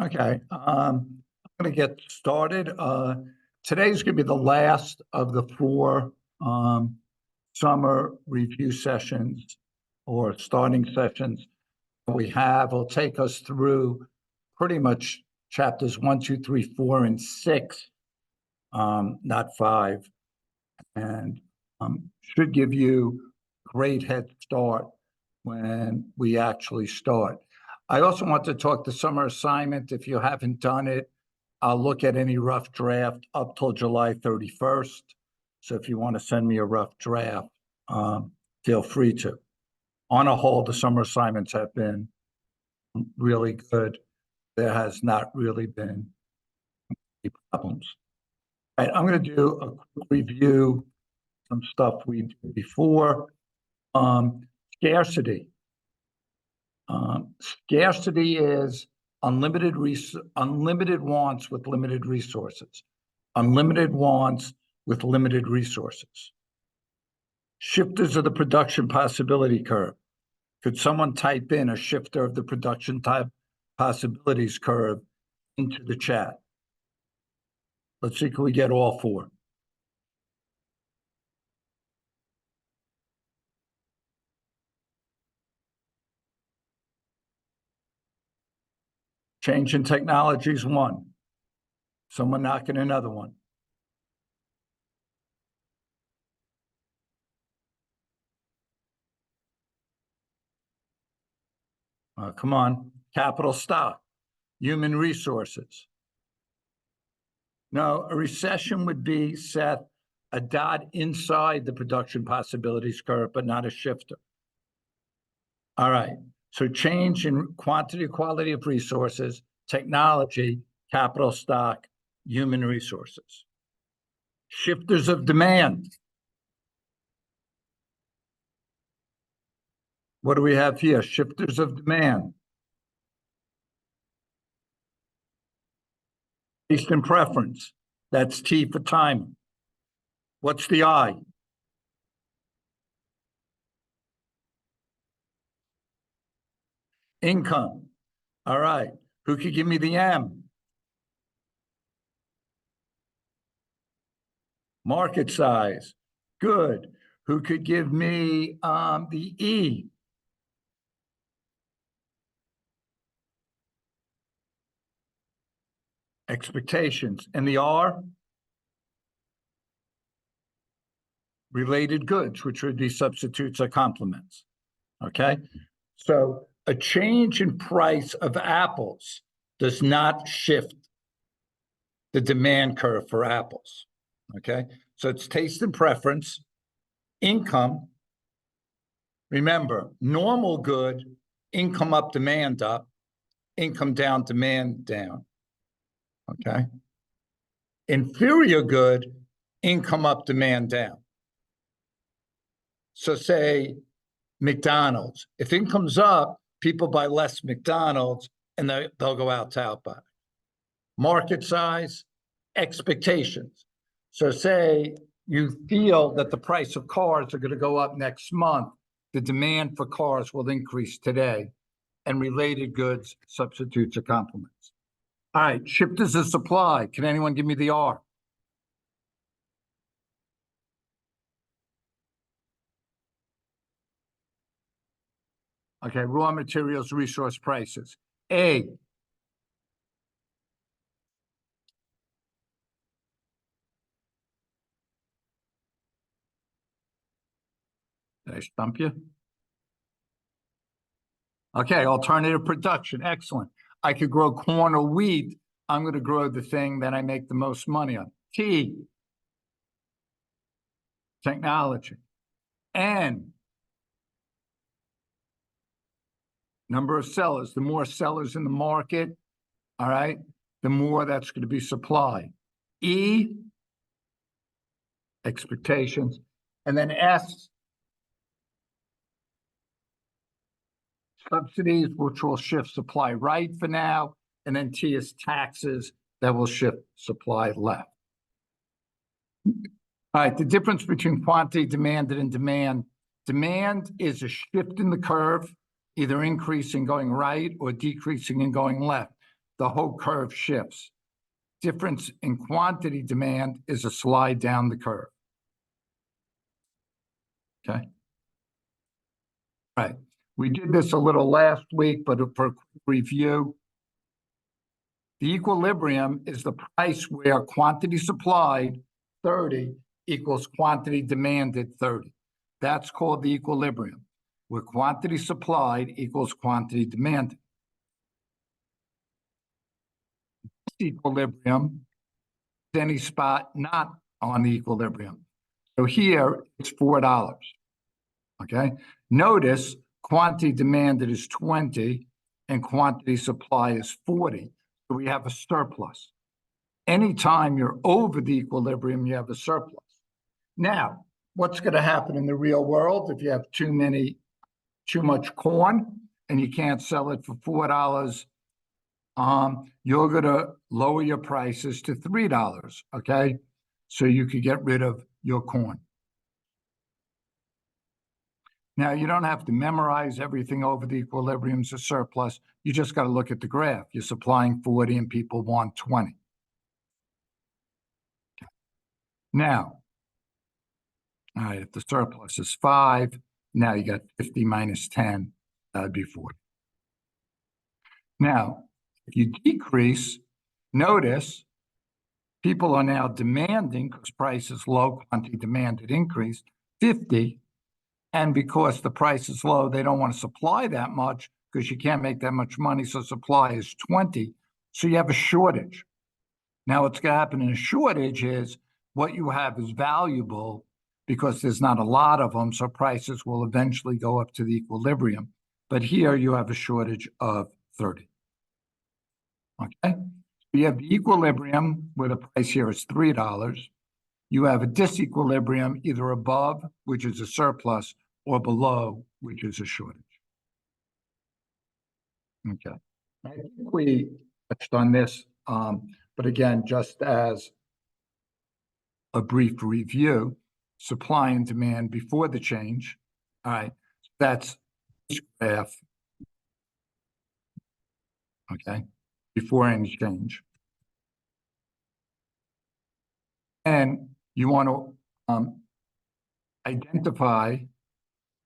Okay, I'm gonna get started. Today's gonna be the last of the four summer review sessions or starting sessions we have. Will take us through pretty much chapters 1, 2, 3, 4, and 6, not 5, and should give you a great head start when we actually start. I also want to talk the summer assignment. If you haven't done it, I'll look at any rough draft up till July 31st. So if you want to send me a rough draft, feel free to. On a whole, the summer assignments have been really good. There has not really been any problems. All right, I'm going to do a quick review, some stuff we did before. Scarcity. Scarcity is unlimited wants with limited resources. Unlimited wants with limited resources. Shifters of the production possibility curve. Could someone type in a shifter of the production type possibilities curve into the chat? Let's see, can we get all four? Change in technologies, one. Someone knocking another one. Come on, capital stock, human resources. No, a recession would be, Seth, a dot inside the production possibilities curve, but not a shifter. All right, so change in quantity, quality of resources, technology, capital stock, human resources. Shifters of demand. What do we have here? Shifters of demand. Taste and preference. That's T for time. What's the I? Income. All right. Who could give me the M? Market size. Good. Who could give me the E? Expectations. And the R? Related goods, which would be substitutes or complements. Okay. So a change in price of apples does not shift the demand curve for apples. Okay. So it's taste and preference, income. Remember, normal good, income up, demand up, income down, demand down. Okay. Inferior good, income up, demand down. So say McDonald's. If income's up, people buy less McDonald's and they'll go out to Outback. Market size, expectations. So say you feel that the price of cars are going to go up next month, the demand for cars will increase today, and related goods, substitutes or complements. All right, shifters of supply. Can anyone give me the R? Okay, raw materials, resource prices. A. Did I stump you? Okay, alternative production, excellent. I could grow corn or wheat. I'm going to grow the thing that I make the most money on. T. Technology. N. Number of sellers. The more sellers in the market, all right, the more that's going to be supply. E. Expectations. And then S. Subsidies, which will shift supply right for now. And then T is taxes that will shift supply left. All right, the difference between quantity demanded and demand. Demand is a shift in the curve, either increasing going right or decreasing and going left. the whole curve shifts. Difference in quantity demand is a slide down the curve. Okay. All right. We did this a little last week, but for a quick review, the equilibrium is the price where quantity supplied, 30, equals quantity demanded, 30. That's called the equilibrium, where quantity supplied equals quantity demanded. Equilibrium is any spot not on the equilibrium. So here it's $4. Okay. Notice quantity demanded is 20 and quantity supply is 40. So we have a surplus. Anytime you're over the equilibrium, you have a surplus. Now, what's going to happen in the real world if you have too much corn and you can't sell it for $4? You're going to lower your prices to $3, okay? So you could get rid of your corn. Now, you don't have to memorize everything over the equilibrium's a surplus. You just got to look at the graph. You're supplying 40 and people want 20. Okay. Now, all right, if the surplus is 5, now you got 50 minus 10, that would be 40. Now, if you decrease, notice people are now demanding, because price is low, quantity demanded increased, 50. And because the price is low, they don't want to supply that much because you can't make that much money. So supply is 20. So you have a shortage. Now what's going to happen in a shortage is what you have is valuable because there's not a lot of them. So prices will eventually go up to the equilibrium. But here you have a shortage of 30. Okay. You have the equilibrium where the price here is $3. You have a disequilibrium either above, which is a surplus, or below, which is a shortage. Okay. I think we touched on this, but again, just as a brief review, supply and demand before the change. All right, that's this graph. Okay, before any change. And you want to identify,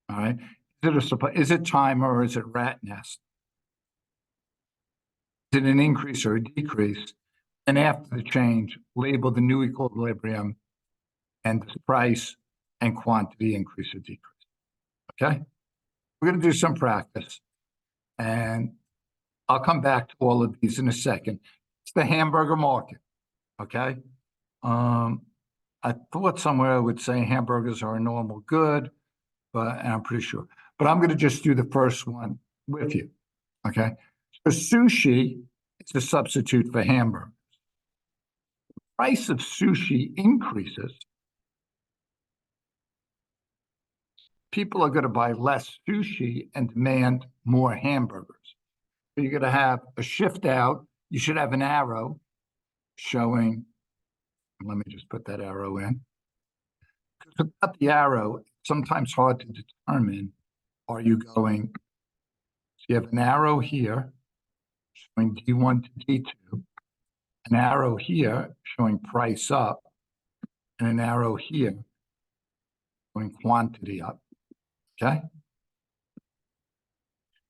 all right, is it timer or is it rat nest? Is it an increase or a decrease? And after the change, label the new equilibrium and the price and quantity increase or decrease. Okay? We're going to do some practice. And I'll come back to all of these in a second. It's the hamburger market. Okay? I thought somewhere I would say hamburgers are a normal good, and I'm pretty sure. But I'm going to just do the first one with you. Okay? So sushi is a substitute for hamburgers. The price of sushi increases. People are going to buy less sushi and demand more hamburgers. So you're going to have a shift out. You should have an arrow showing. Let me just put that arrow in. Because without the arrow, it's sometimes hard to determine, are you going, so you have an arrow here showing D1 to D2, an arrow here showing price up, and an arrow here showing quantity up. Okay?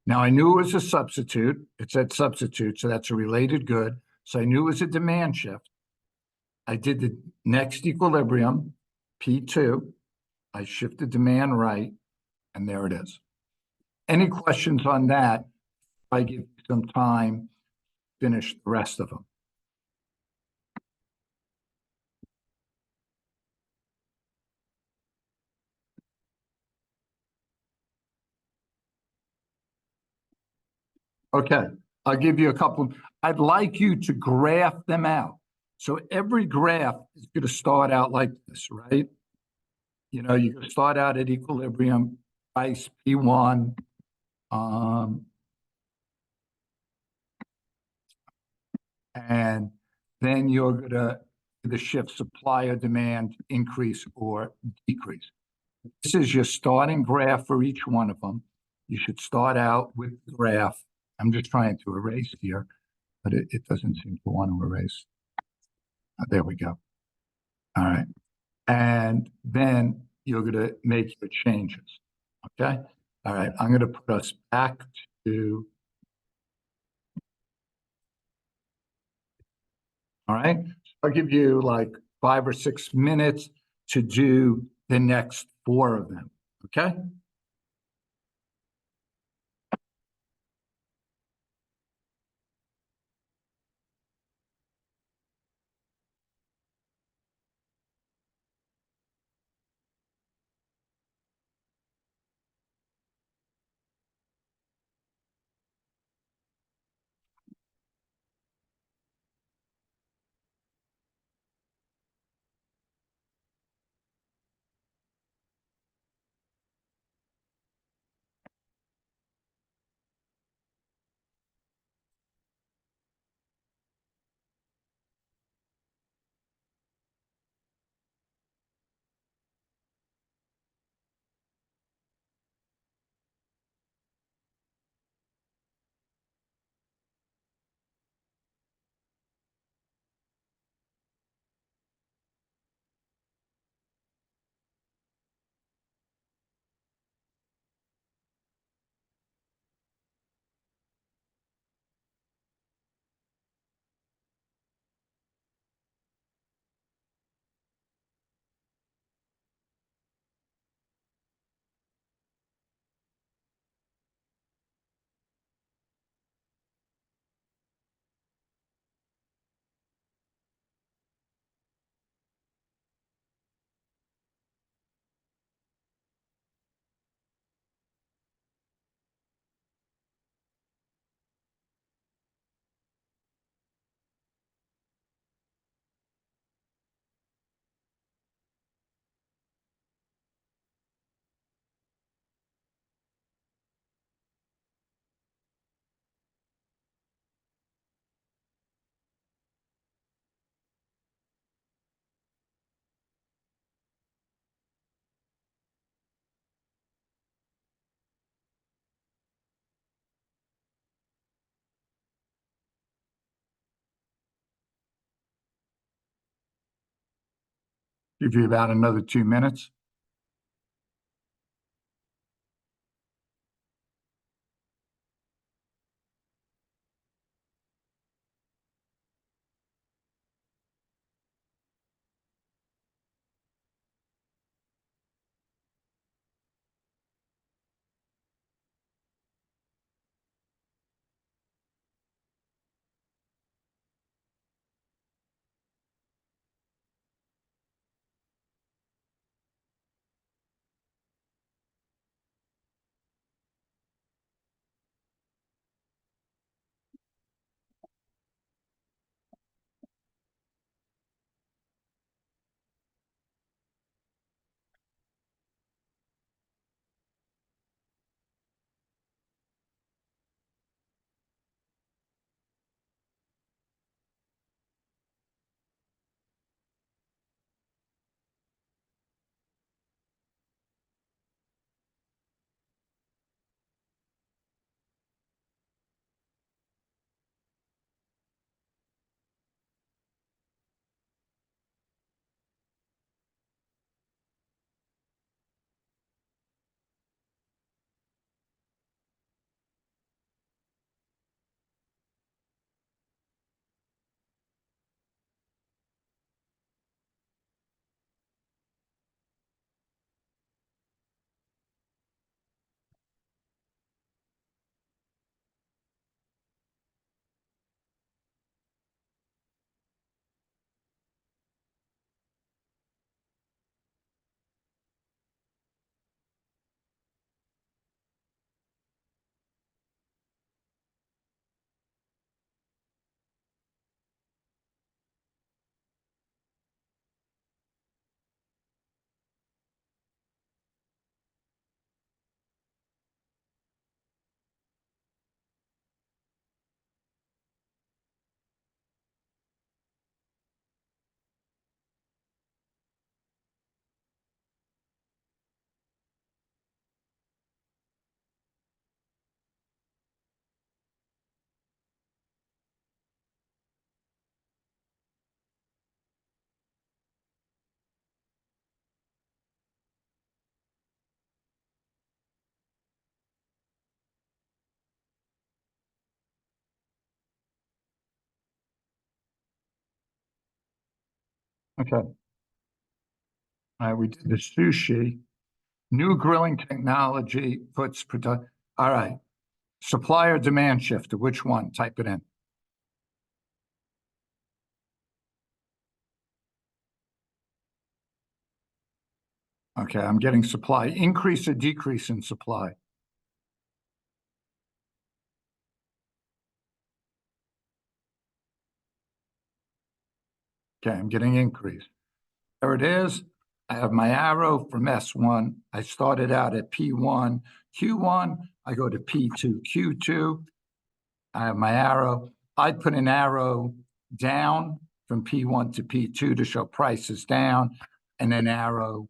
Now I knew it was a substitute. It said substitute, so that's a related good. So I knew it was a demand shift. I did the next equilibrium, P2. I shifted demand right, and there it is. Any questions on that? I give you some time to finish the rest of them. Okay, I'll give you a couple. I'd like you to graph them out. So every graph is going to start out like this, right? You know, you can start out at equilibrium, price P1, and then you're going to the shift supply or demand increase or decrease. This is your starting graph for each one of them. You should start out with the graph. I'm just trying to erase here. but it doesn't seem to want to erase. There we go. All right. And then you're going to make your changes. Okay. All right. I'm going to put us back to, all right. So I'll give you like 5 or 6 minutes to do the next 4 of them. Okay. Give you about another 2 minutes. Okay. All right, we did the sushi. New grilling technology puts product. All right. Supplier demand shifter. Which one? Type it in. Okay, I'm getting supply. Increase or decrease in supply? Okay, I'm getting increase. There it is. I have my arrow from S1. I started out at P1, Q1. I go to P2, Q2. I have my arrow. I put an arrow down from P1 to P2 to show prices down, and an arrow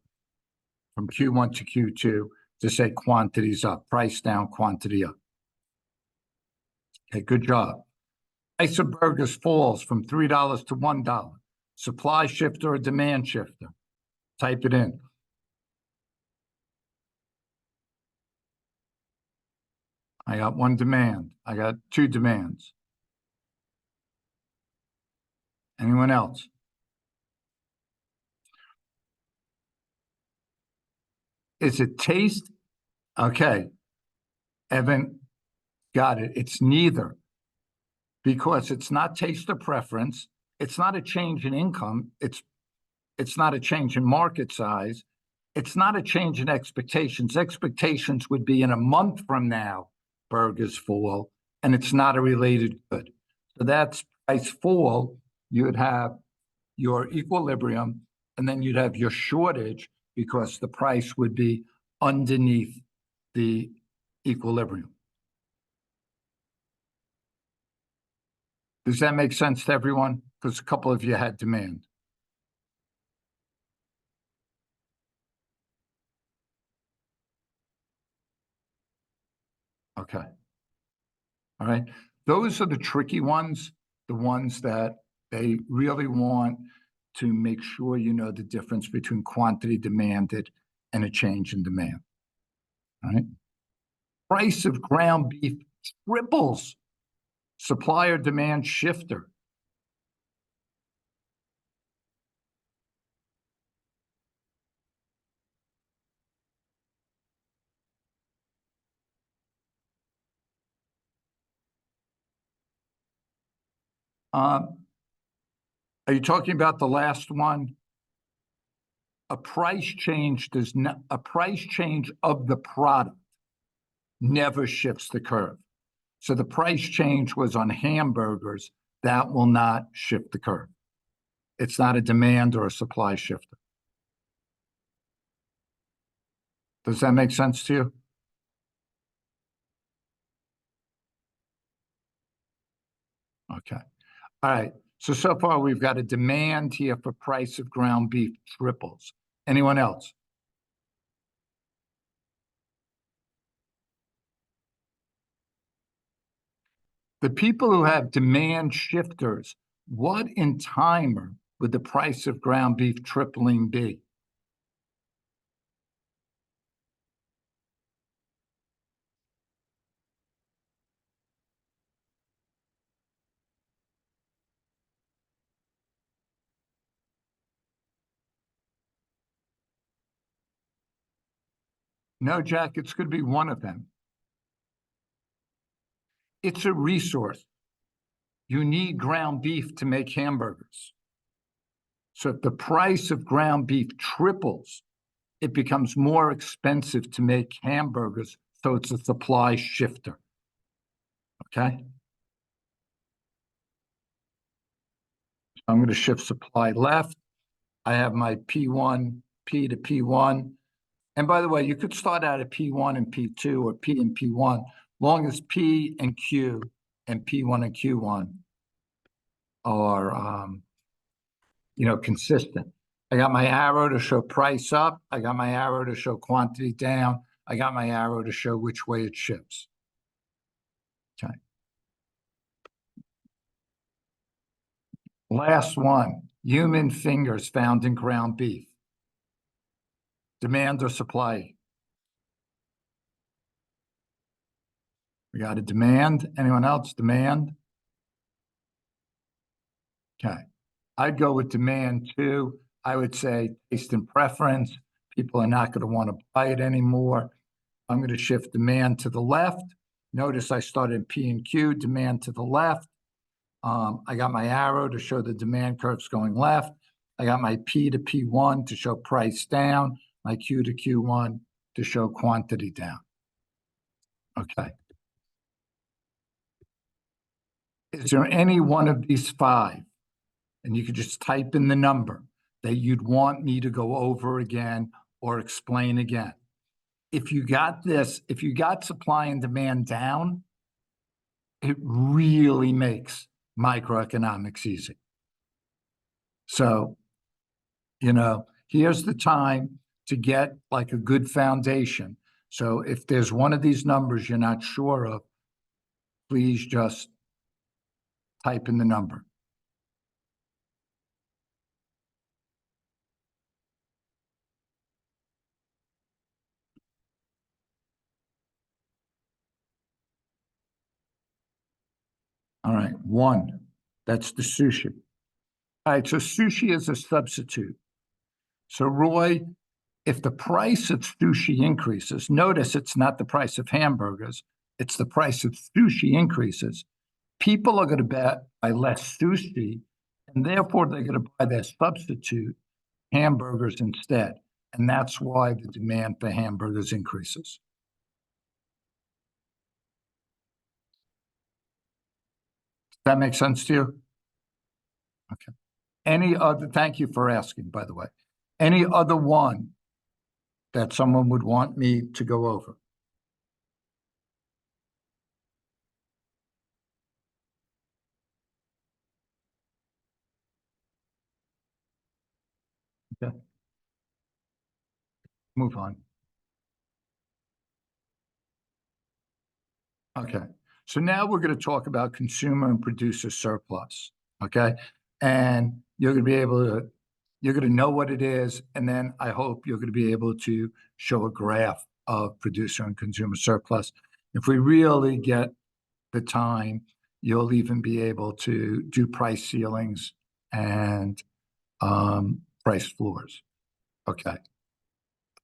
from Q1 to Q2 to say quantities up, price down, quantity up. Okay, good job. Price of burgers falls from $3 to $1. Supply shifter or demand shifter? Type it in. I got one demand. I got two demands. Anyone else? Is it taste? Okay. Evan got it. It's neither, because it's not taste or preference. It's not a change in income. It's not a change in market size. It's not a change in expectations. Expectations would be in a month from now, burgers fall, and it's not a related good. So that's price fall. You would have your equilibrium, and then you'd have your shortage because the price would be underneath the equilibrium. Does that make sense to everyone? Because a couple of you had demand. Okay. All right. Those are the tricky ones, the ones that they really want to make sure you know the difference between quantity demanded and a change in demand. All right. Price of ground beef triples. Supplier demand shifter. Are you talking about the last one? A price change does not, a price change of the product never shifts the curve. So the price change was on hamburgers. That will not shift the curve. It's not a demand or a supply shifter. Does that make sense to you? Okay. All right. So far we've got a demand here for price of ground beef triples. Anyone else? The people who have demand shifters, what in timer would the price of ground beef tripling be? No, Jack, it's going to be one of them. It's a resource. You need ground beef to make hamburgers. So if the price of ground beef triples, it becomes more expensive to make hamburgers. So it's a supply shifter. Okay. So I'm going to shift supply left. I have my P1, P to P1. And by the way, you could start out at P1 and P2 or P and P1, long as P and Q and P1 and Q1 are, consistent. I got my arrow to show price up. I got my arrow to show quantity down. I got my arrow to show which way it ships. Okay. Last one, human fingers found in ground beef. Demand or supply? We got a demand. Anyone else? Demand? Okay. I'd go with demand too. I would say taste and preference. People are not going to want to buy it anymore. I'm going to shift demand to the left. Notice I started P and Q, demand to the left. I got my arrow to show the demand curves going left. I got my P to P1 to show price down, my Q to Q1 to show quantity down. Okay. Is there any one of these five, and you could just type in the number that you'd want me to go over again or explain again? If you got this, if you got supply and demand down, it really makes microeconomics easy. So, here's the time to get like a good foundation. So if there's one of these numbers you're not sure of, please just type in the number. All right, 1. That's the sushi. All right, so sushi is a substitute. So Roy, if the price of sushi increases, notice it's not the price of hamburgers, it's the price of sushi increases. People are going to buy less sushi, and therefore they're going to buy their substitute hamburgers instead. And that's why the demand for hamburgers increases. Does that make sense to you? Okay. Any other, thank you for asking, by the way. Any other one that someone would want me to go over? Okay. Move on. Okay. So now we're going to talk about consumer and producer surplus. Okay. And you're going to know what it is. And then I hope you're going to be able to show a graph of producer and consumer surplus. If we really get the time, you'll even be able to do price ceilings and price floors. Okay.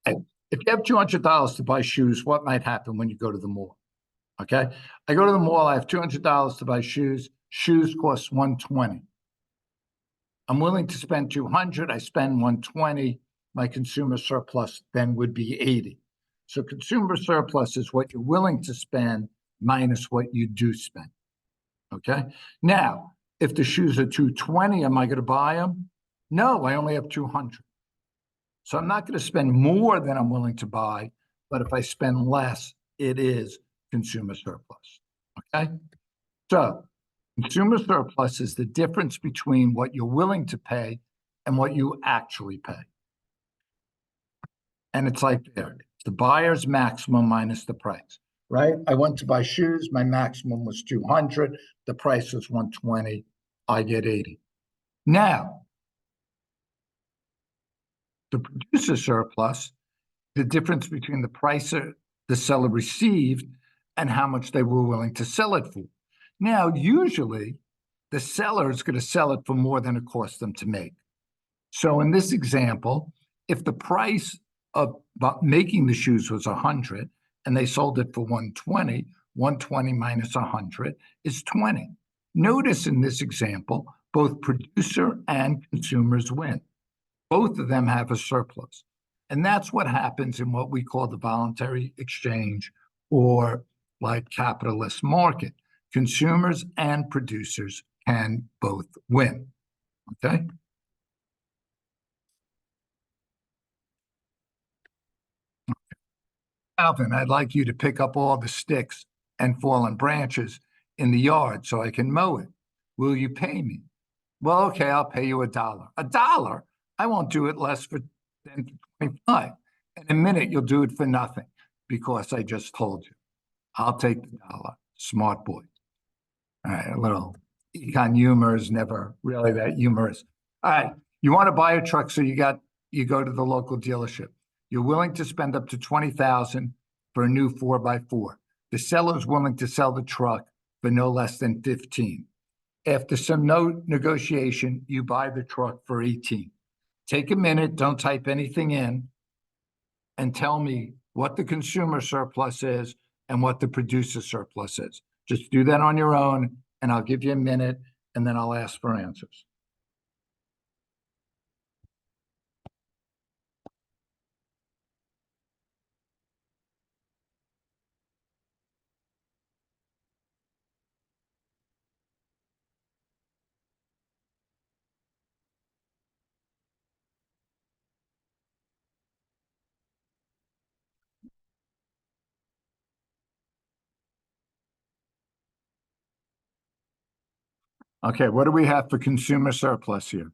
And if you have $200 to buy shoes, what might happen when you go to the mall? Okay. I go to the mall, I have $200 to buy shoes. Shoes cost $120. I'm willing to spend $200. I spend $120. My consumer surplus then would be $80. So consumer surplus is what you're willing to spend minus what you do spend. Okay. Now, if the shoes are $220, am I going to buy them? No, I only have $200. So I'm not going to spend more than I'm willing to buy, but if I spend less, it is consumer surplus. Okay. So consumer surplus is the difference between what you're willing to pay and what you actually pay. And it's like there, it's the buyer's maximum minus the price, right? I went to buy shoes. My maximum was 200. The price was 120. I get 80. Now, the producer surplus, the difference between the price the seller received and how much they were willing to sell it for. Now, usually, the seller is going to sell it for more than it cost them to make. So in this example, if the price of making the shoes was 100 and they sold it for 120, 120 minus 100 is 20. Notice in this example, both producer and consumers win. Both of them have a surplus. And that's what happens in what we call the voluntary exchange or like capitalist market. Consumers and producers can both win. Okay. Alvin, I'd like you to pick up all the sticks and fallen branches in the yard so I can mow it. Will you pay me? Well, okay, I'll pay you $1. $1? I won't do it less than 25. In a minute, you'll do it for nothing because I just told you. I'll take the $1. Smart boy. All right, a little econ humor is never really that humorous. All right, you want to buy a truck, so you go to the local dealership. You're willing to spend up to $20,000 for a new 4x4. The seller is willing to sell the truck for no less than $15,000. After some no negotiation, you buy the truck for 18. Take a minute, don't type anything in, and tell me what the consumer surplus is and what the producer surplus is. Just do that on your own, and I'll give you a minute, and then I'll ask for answers. Okay, what do we have for consumer surplus here?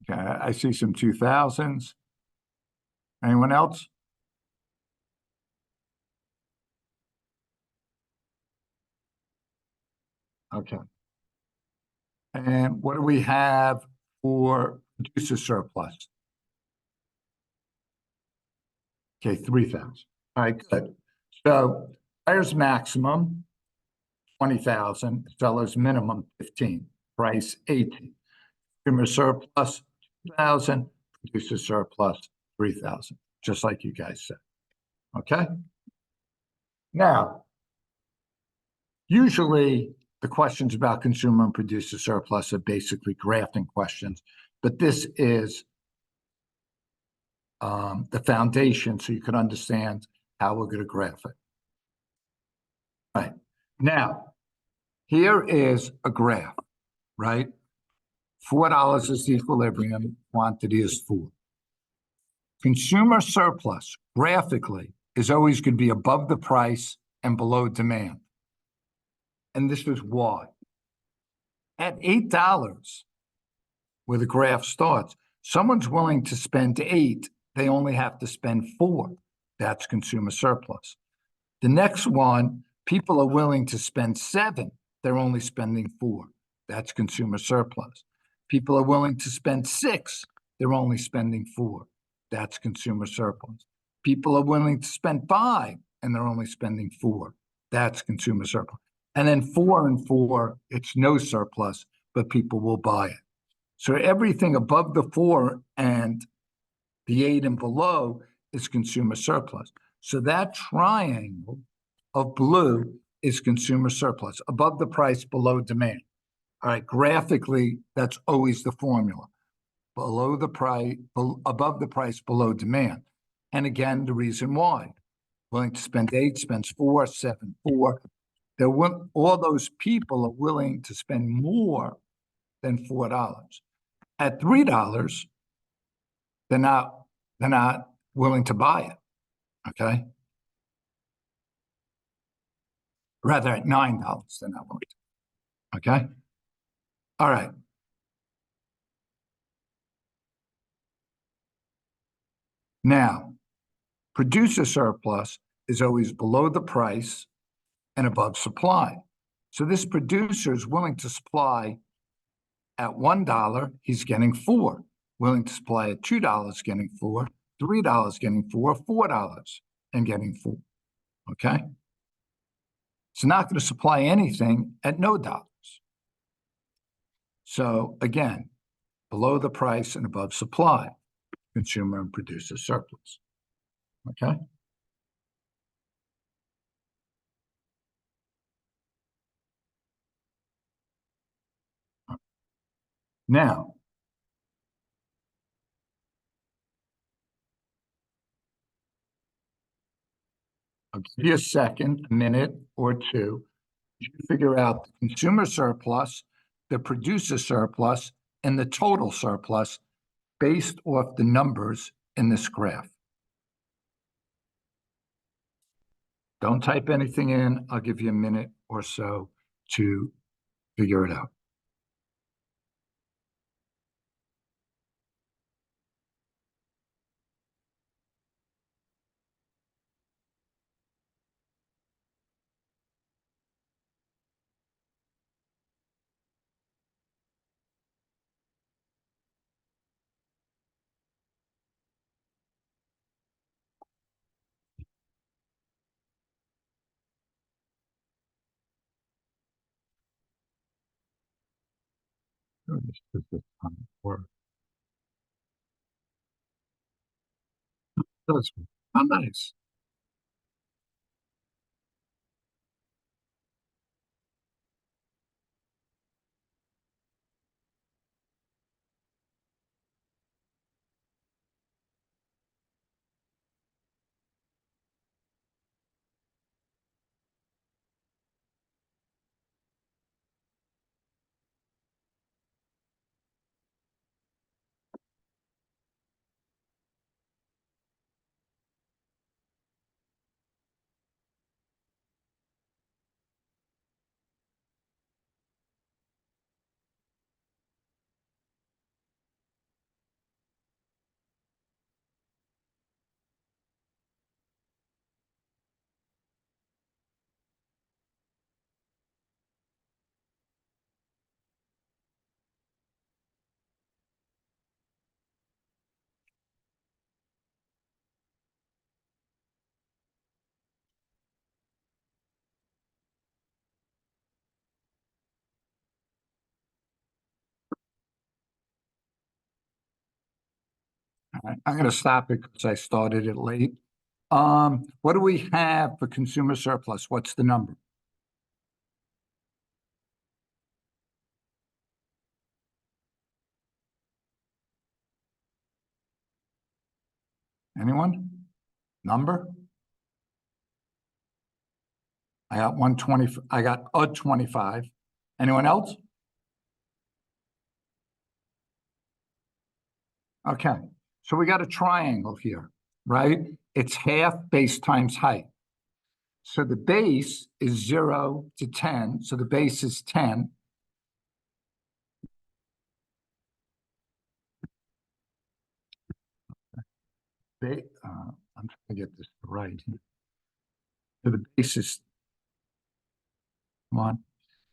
Okay, I see some 2000s. Anyone else? Okay. And what do we have for producer surplus? Okay, 3,000. All right, good. So buyer's maximum, 20,000, seller's minimum, 15, price 18. Consumer surplus, 2,000, producer surplus, 3,000, just like you guys said. Okay? Now, usually the questions about consumer and producer surplus are basically graphing questions, but this is the foundation so you can understand how we're going to graph it. All right. Now, here is a graph, right? $4 is the equilibrium, quantity is 4. Consumer surplus, graphically, is always going to be above the price and below demand. And this is why. At $8, where the graph starts, someone's willing to spend 8, they only have to spend 4. That's consumer surplus. The next one, people are willing to spend 7, they're only spending 4. That's consumer surplus. People are willing to spend 6, they're only spending 4. That's consumer surplus. People are willing to spend 5, and they're only spending 4. That's consumer surplus. And then 4 and 4, it's no surplus, but people will buy it. So everything above the 4 and the 8 and below is consumer surplus. So that triangle of blue is consumer surplus, above the price, below demand. All right, graphically, that's always the formula. Below the price, above the price, below demand. And again, the reason why. Willing to spend 8, spends 4, 7, 4. All those people are willing to spend more than $4. At $3, they're not willing to buy it. Okay. Rather at $9, they're not willing to. Okay. All right. Now, producer surplus is always below the price and above supply. So this producer is willing to supply at $1, he's getting 4. Willing to supply at $2, getting 4. $3, getting 4. $4 and getting 4. Okay. It's not going to supply anything at no dollars. So again, below the price and above supply, consumer and producer surplus. Okay. Now, I'll give you a second, a minute or two, to figure out the consumer surplus, the producer surplus, and the total surplus based off the numbers in this graph. Don't type anything in. I'll give you a minute or so to figure it out. This is time work. That's how nice. All right, I'm gonna stop it because I started it late. What do we have for consumer surplus? What's the number? Anyone? Number? I got 120, I got a 25. Anyone else? Okay, so we got a triangle here, right? It's half base times height. So the base is 0 to 10, so the base is 10. I'm trying to get this right. So the base is, come on,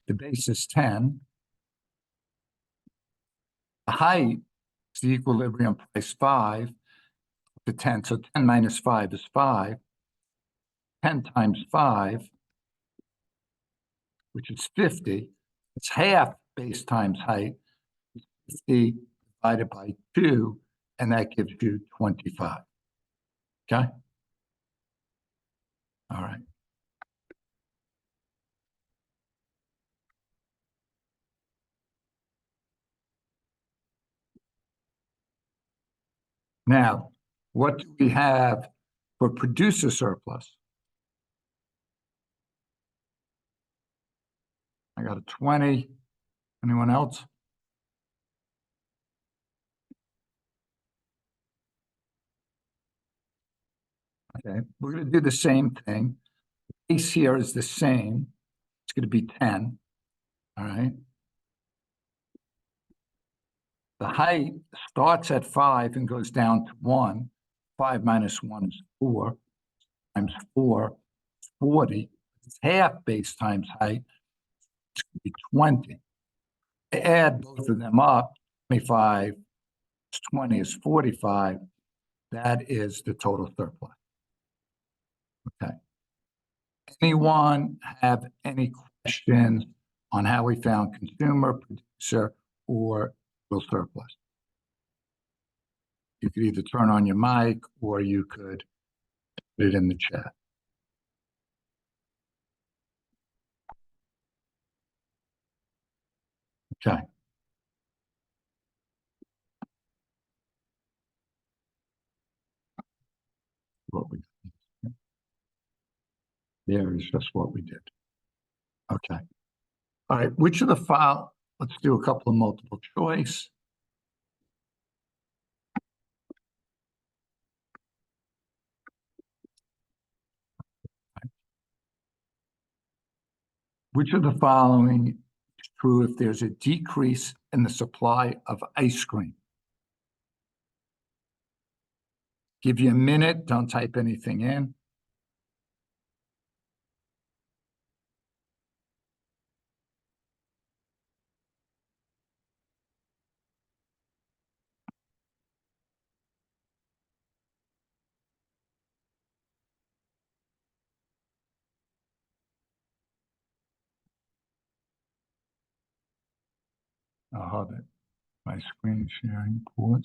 the base is 10. The height is the equilibrium price 5 to 10. So 10 minus 5 is 5. 10 times 5, which is 50. It's half base times height. 50 divided by 2, and that gives you 25. Okay? All right. Now, what do we have for producer surplus? I got a 20. Anyone else? Okay, we're going to do the same thing. Base here is the same. It's going to be 10. All right. The height starts at 5 and goes down to 1. 5 minus 1 is 4 times 4 is 40. It's half base times height. It's going to be 20. Add both of them up, 25 is 20 is 45. That is the total surplus. Okay. Anyone have any questions on how we found consumer, producer, or real surplus? You could either turn on your mic or you could put it in the chat. Okay. What we there is just what we did. Okay. All right. Which of the file? Let's do a couple of multiple choice. Which of the following is true if there's a decrease in the supply of ice cream? Give you a minute. Don't type anything in. Hold it. My screen sharing pause.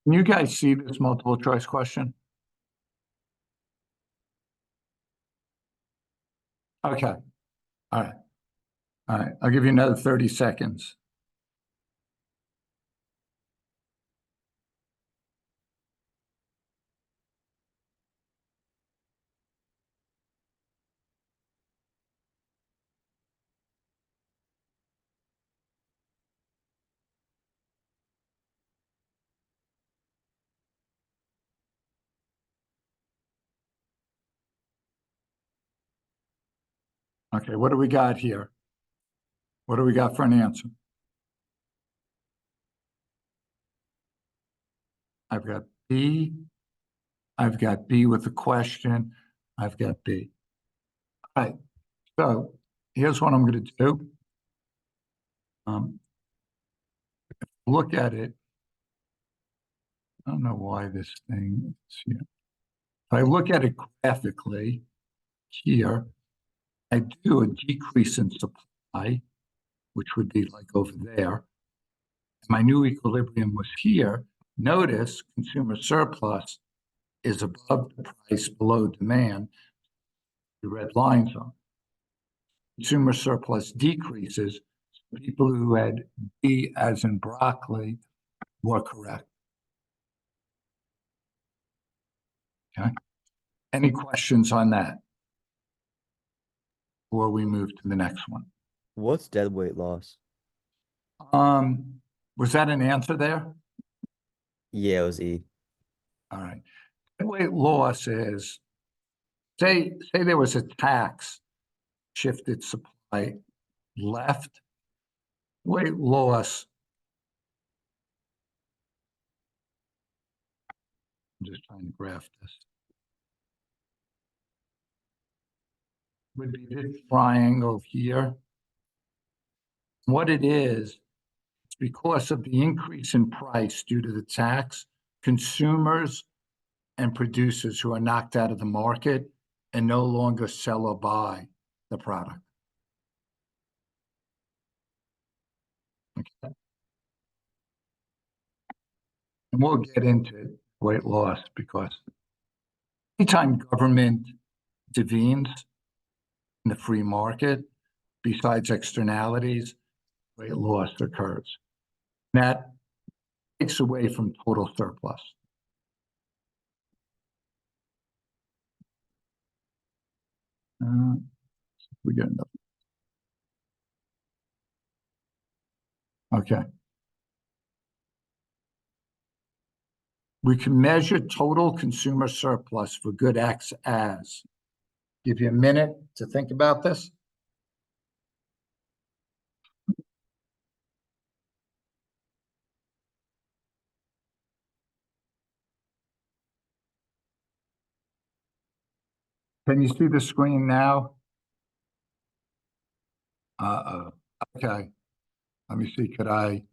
Can you guys see this multiple choice question? Okay, all right. All right, I'll give you another 30 seconds. Okay, what do we got here? What do we got for an answer? I've got B. I've got B with a question. I've got B. All right, so here's what I'm going to do. Look at it. I don't know why this thing is here. If I look at it graphically here, I do a decrease in supply, which would be like over there. My new equilibrium was here. Notice consumer surplus is above the price, below demand. The red lines are. Consumer surplus decreases. People who had B as in broccoli were correct. Okay. Any questions on that? Before we move to the next one. What's dead weight loss? Was that an answer there? Yeah, it was E. All right. Dead weight loss is, say there was a tax shifted supply left, weight loss. I'm just trying to graph this. Would be this triangle here. What it is, it's because of the increase in price due to the tax, consumers and producers who are knocked out of the market and no longer sell or buy the product. Okay. And we'll get into weight loss because anytime government intervenes in the free market, besides externalities, weight loss occurs. That takes away from total surplus. We get enough. Okay. We can measure total consumer surplus for good X as. Give you a minute to think about this. Can you see the screen now? Okay. Let me see, could I?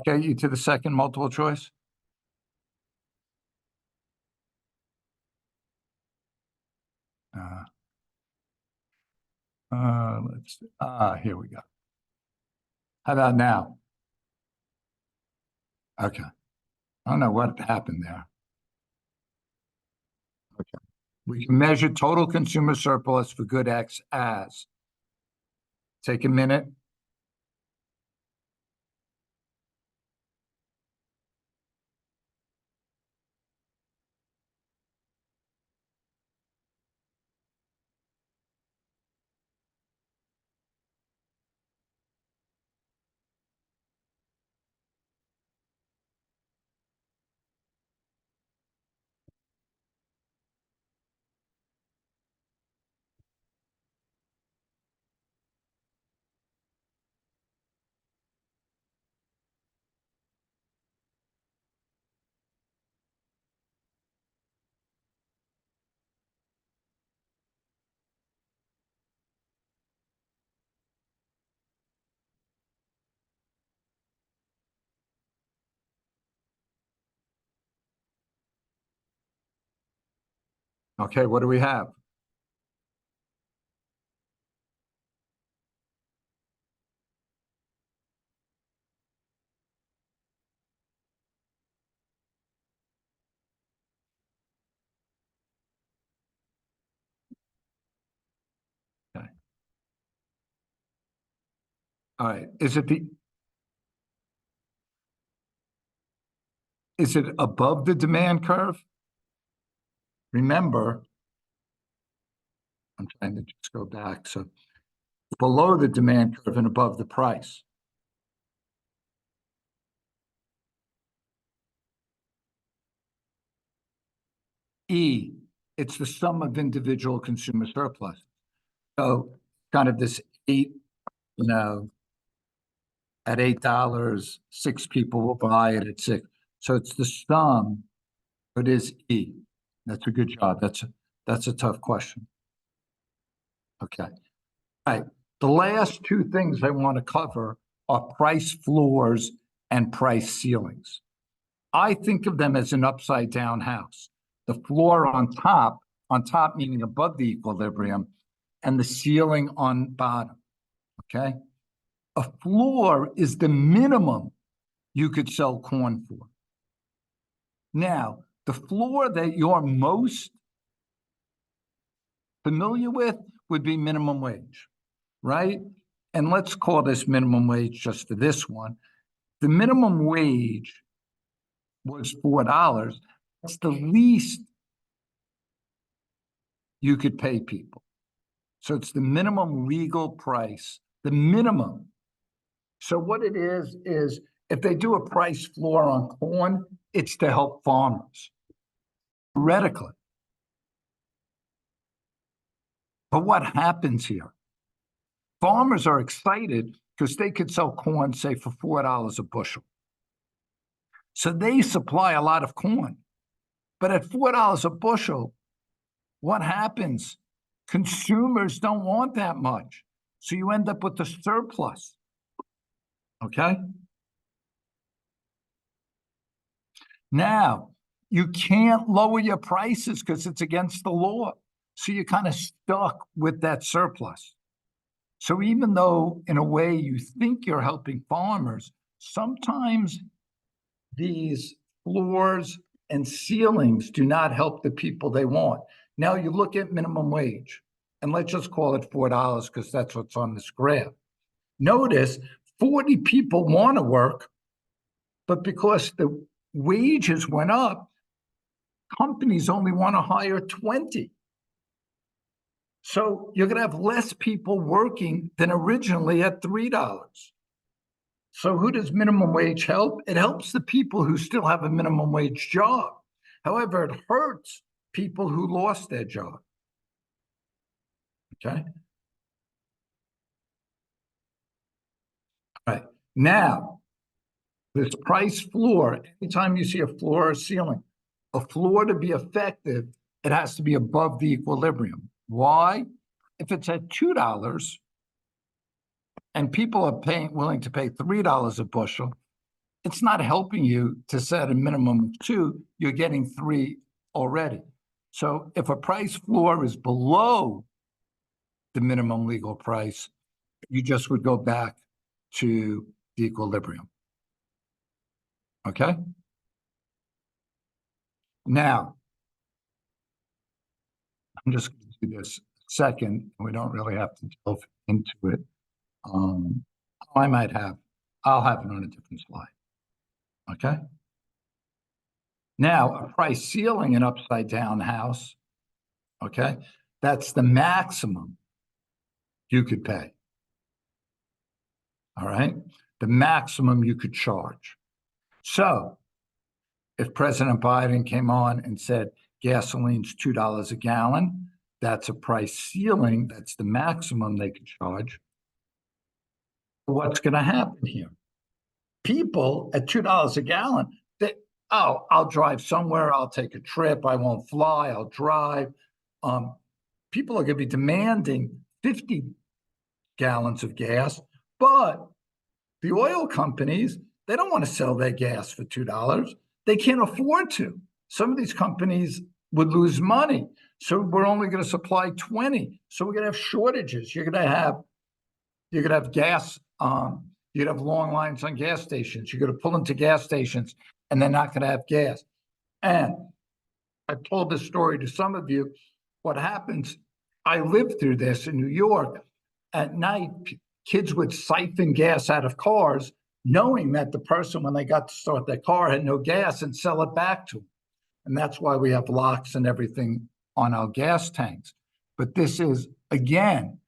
Get you to the second multiple choice? Let's see. Here we go. How about now? Okay. I don't know what happened there. Okay. We can measure total consumer surplus for good X as. Take a minute. Okay, what do we have? Okay. All right, is it above the demand curve? Remember, I'm trying to just go back, so below the demand curve and above the price. E, it's the sum of individual consumer surplus. So kind of this eight, at $8, 6 people will buy it at 6. So it's the sum, it is E. That's a good job. That's a tough question. Okay. All right. The last two things I want to cover are price floors and price ceilings. I think of them as an upside down house. The floor on top meaning above the equilibrium, and the ceiling on bottom. Okay. A floor is the minimum you could sell corn for. Now, the floor that you're most familiar with would be minimum wage, right? And let's call this minimum wage just for this one. The minimum wage was $4. That's the least you could pay people. So it's the minimum legal price, the minimum. So what it is if they do a price floor on corn, it's to help farmers, theoretically. But what happens here? Farmers are excited because they could sell corn, say, for $4 a bushel. So they supply a lot of corn. But at $4 a bushel, what happens? Consumers don't want that much. So you end up with a surplus. Okay? Now, you can't lower your prices because it's against the law. So you're kind of stuck with that surplus. So even though, in a way, you think you're helping farmers, sometimes these floors and ceilings do not help the people they want. Now you look at minimum wage, and let's just call it $4 because that's what's on this graph. Notice 40 people want to work, but because the wages went up, companies only want to hire 20. So you're going to have less people working than originally at $3. So who does minimum wage help? It helps the people who still have a minimum wage job. However, it hurts people who lost their job. Okay. All right. Now, this price floor, anytime you see a floor or ceiling, a floor to be effective, it has to be above the equilibrium. Why? If it's at $2 and people are willing to pay $3 a bushel, it's not helping you to set a minimum of 2. You're getting 3 already. So if a price floor is below the minimum legal price, you just would go back to the equilibrium. Okay? Now, I'm just going to do this second. We don't really have to delve into it. I'll have it on a different slide. Okay? Now, a price ceiling in upside down house, okay, that's the maximum you could pay. All right? The maximum you could charge. So if President Biden came on and said gasoline's $2 a gallon, that's a price ceiling, that's the maximum they could charge. What's going to happen here? People at $2 a gallon, I'll drive somewhere, I'll take a trip, I won't fly, I'll drive. People are going to be demanding 50 gallons of gas, but the oil companies, they don't want to sell their gas for $2. They can't afford to. Some of these companies would lose money. So we're only going to supply 20. So we're going to have shortages. You're going to have gas. You'd have long lines on gas stations. You're going to pull into gas stations and they're not going to have gas. And I've told this story to some of you. What happens, I lived through this in New York. At night, kids would siphon gas out of cars, knowing that the person, when they got to start their car, had no gas, and sell it back to them. And that's why we have locks and everything on our gas tanks. But this is, again,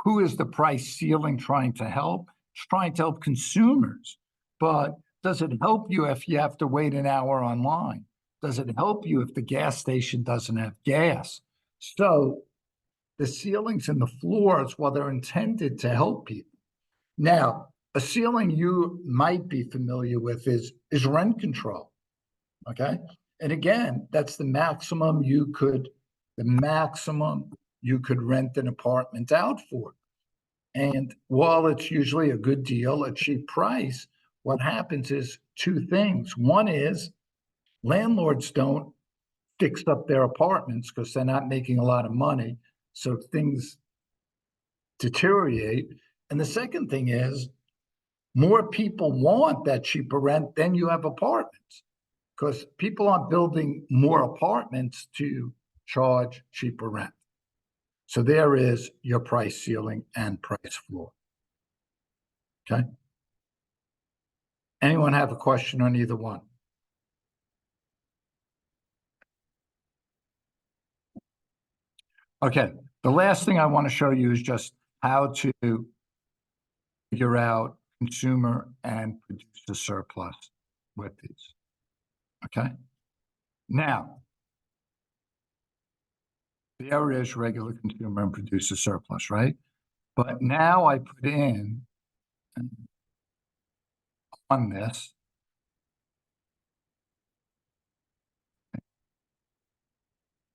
who is the price ceiling trying to help? It's trying to help consumers. But does it help you if you have to wait an hour online? Does it help you if the gas station doesn't have gas? So the ceilings and the floors, while they're intended to help people. Now, a ceiling you might be familiar with is rent control, okay? And again, that's the maximum you could rent an apartment out for. And while it's usually a good deal, a cheap price, what happens is two things. One is landlords don't fix up their apartments because they're not making a lot of money. So things deteriorate. And the second thing is more people want that cheaper rent than you have apartments because people aren't building more apartments to charge cheaper rent. So there is your price ceiling and price floor. Okay. Anyone have a question on either one? Okay. The last thing I want to show you is just how to figure out consumer and producer surplus with these. Okay. Now, there is regular consumer and producer surplus, right? But now I put in on this.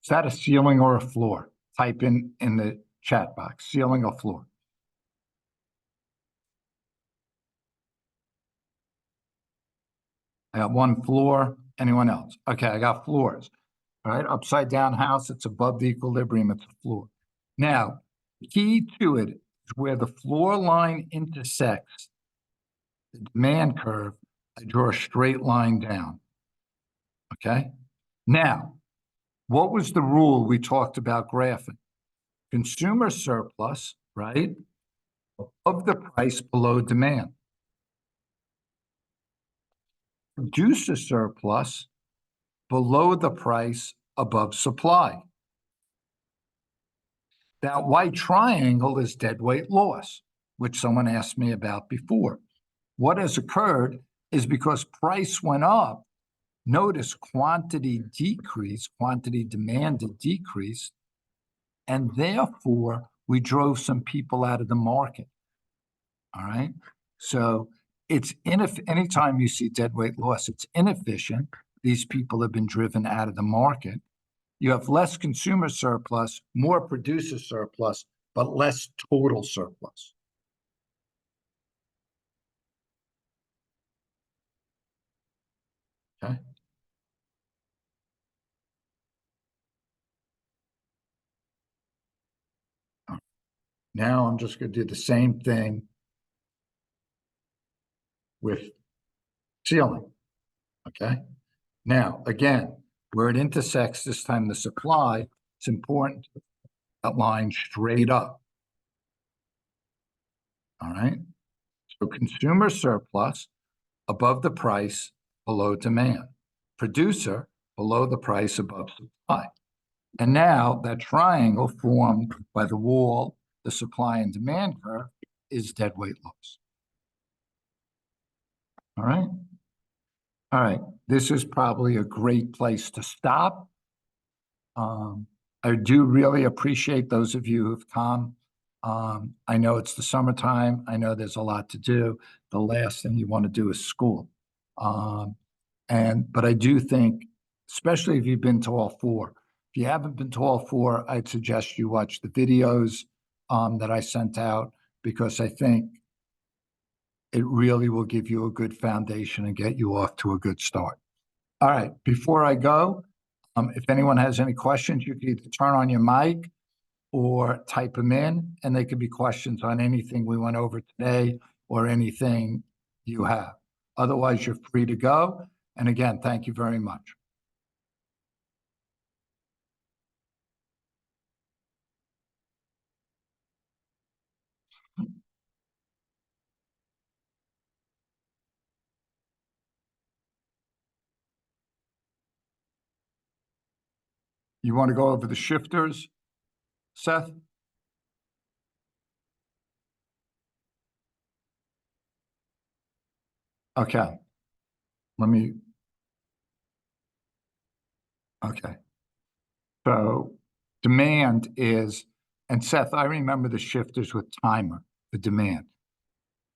Is that a ceiling or a floor? Type in the chat box, ceiling or floor. I got one floor. Anyone else? Okay, I got floors. All right, upside down house, it's above the equilibrium, it's a floor. Now, the key to it is where the floor line intersects the demand curve, I draw a straight line down. Okay? Now, what was the rule we talked about graphing? Consumer surplus, right? Of the price below demand. Producer surplus below the price above supply. That white triangle is deadweight loss, which someone asked me about before. What has occurred is because price went up, notice quantity decreased, quantity demanded decreased, and therefore we drove some people out of the market. All right. So it's anytime you see deadweight loss, it's inefficient. These people have been driven out of the market. You have less consumer surplus, more producer surplus, but less total surplus. Okay. Now I'm just going to do the same thing with ceiling. Okay. Now, again, where it intersects this time the supply, it's important to that line straight up. All right. So consumer surplus above the price, below demand. Producer below the price, above supply. And now that triangle formed by the wall, the supply and demand curve, is deadweight loss. All right. All right. This is probably a great place to stop. I do really appreciate those of you who've come. I know it's the summertime. I know there's a lot to do. The last thing you want to do is school. But I do think, especially if you've been to all four, if you haven't been to all four, I'd suggest you watch the videos that I sent out, because I think it really will give you a good foundation and get you off to a good start. All right, before I go, If anyone has any questions, you can either turn on your mic or type them in, and they could be questions on anything we went over today or anything you have. Otherwise, you're free to go. And again, thank you very much. You want to go over the shifters, Seth? Okay. Okay. So demand is, and Seth, I remember the shifters with timer, the demand.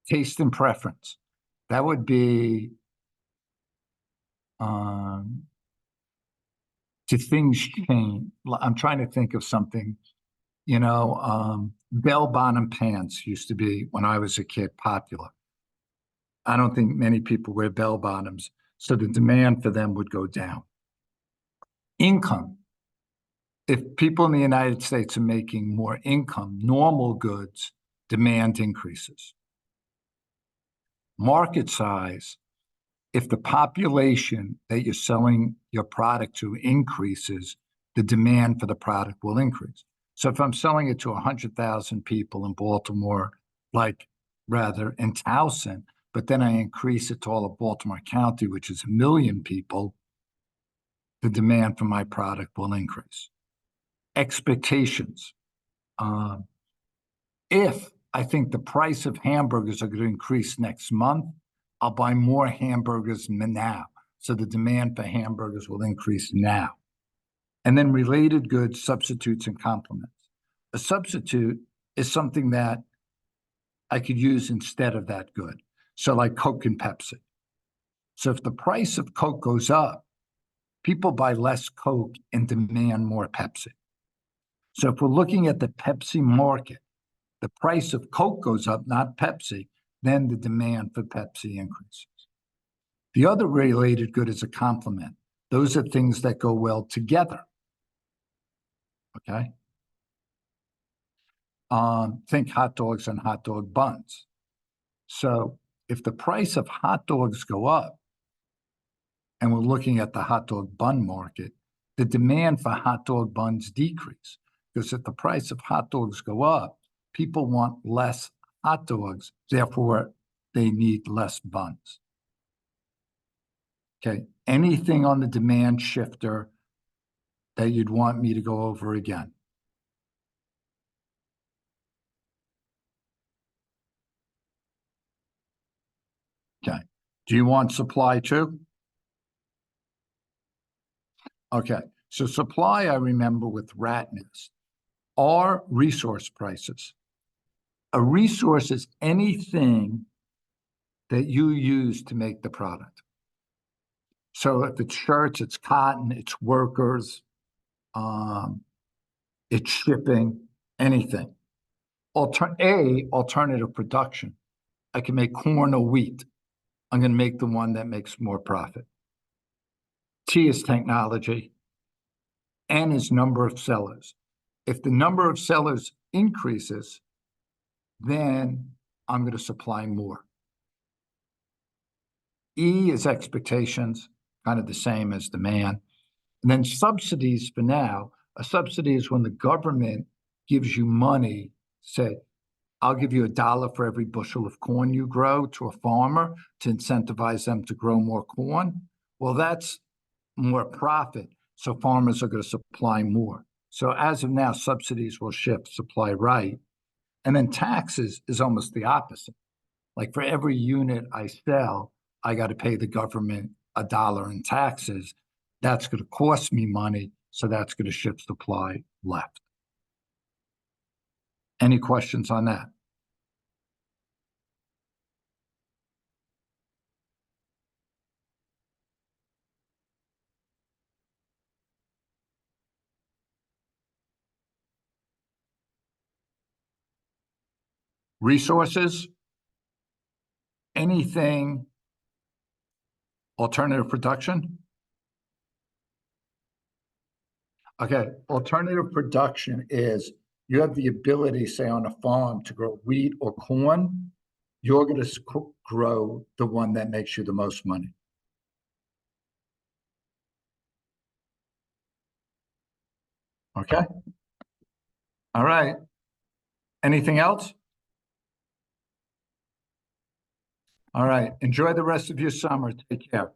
Taste and preference. That would be, do things change? I'm trying to think of something, bell-bottom pants used to be, when I was a kid, popular. I don't think many people wear bell bottoms, so the demand for them would go down. Income. If people in the United States are making more income, normal goods, demand increases. Market size. If the population that you're selling your product to increases, the demand for the product will increase. So if I'm selling it to 100,000 people in Baltimore, in Towson, but then I increase it to all of Baltimore County, which is 1 million people, the demand for my product will increase. Expectations. If I think the price of hamburgers are going to increase next month, I'll buy more hamburgers now. So the demand for hamburgers will increase now. And then related goods, substitutes, and complements. A substitute is something that I could use instead of that good. So like Coke and Pepsi. So if the price of Coke goes up, people buy less Coke and demand more Pepsi. So if we're looking at the Pepsi market, the price of Coke goes up, not Pepsi, then the demand for Pepsi increases. The other related good is a complement. Those are things that go well together. Okay? Think hot dogs and hot dog buns. So if the price of hot dogs go up, and we're looking at the hot dog bun market, the demand for hot dog buns decrease. Because if the price of hot dogs go up, people want less hot dogs, therefore they need less buns. Okay, anything on the demand shifter that you'd want me to go over again? Okay, do you want supply too? Okay, so supply, I remember with Rat Nest, are resource prices. A resource is anything that you use to make the product. So if it's shirts, it's cotton, it's workers, it's shipping, anything. Alternative production. I can make corn or wheat. I'm going to make the one that makes more profit. T is technology. N is number of sellers. If the number of sellers increases, then I'm going to supply more. E is expectations, kind of the same as demand. And then subsidies for now. A subsidy is when the government gives you money, say, I'll give you $1 for every bushel of corn you grow to a farmer to incentivize them to grow more corn. Well, that's more profit. So farmers are going to supply more. So as of now, subsidies will shift supply right. And then taxes is almost the opposite. Like for every unit I sell, I got to pay the government $1 in taxes. That's going to cost me money. So that's going to shift supply left. Any questions on that? Resources, anything, alternative production. Okay, alternative production is you have the ability, say on a farm, to grow wheat or corn. You're gonna grow the one that makes you the most money. Okay? All right. Anything else? All right. Enjoy the rest of your summer. Take care.